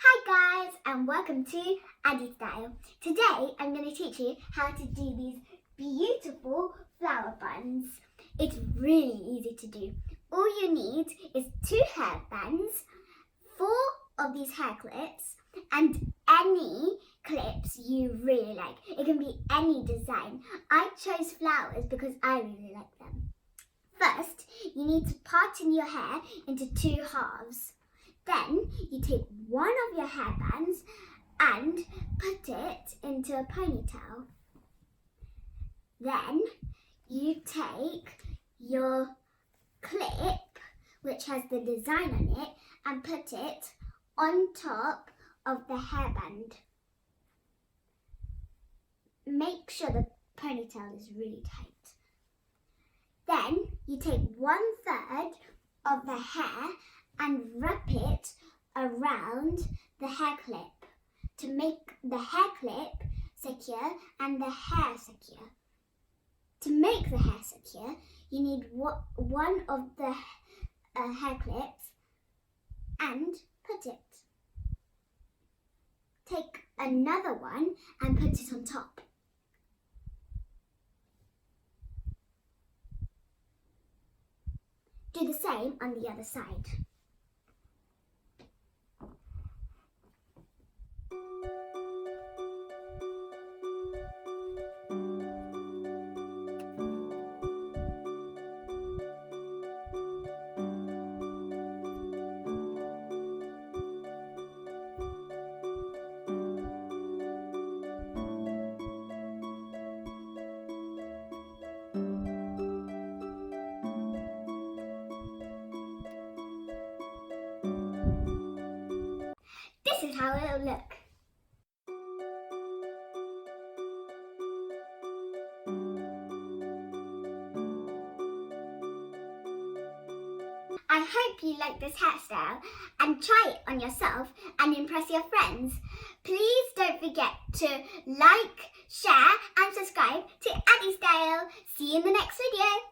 Hi guys, and welcome to Hairstyle. Today I'm going to teach you how to do these beautiful flower buns. It's really easy to do. All you need is 2 hair bands, 4 of these hair clips, and any clips you really like. It can be any design. I chose flowers because I really like them. First, you need to parting your hair into 2 halves. Then you take one of your hair bands and put it into a ponytail. Then you take your clip, which has the design on it, and put it on top of the hairband. Make sure the ponytail is really tight. Then you take 1/3 of the hair and wrap it around the hair clip to make the hair clip secure and the hair secure. To make the hair secure, you need one of the hair clips and put it. Take another one and put it on top. Do the same on the other side. This is how it will look. I hope you like this hairstyle and try it on yourself and impress your friends. Please don't forget to like, share and subscribe to Hairstyle. See you in the next video.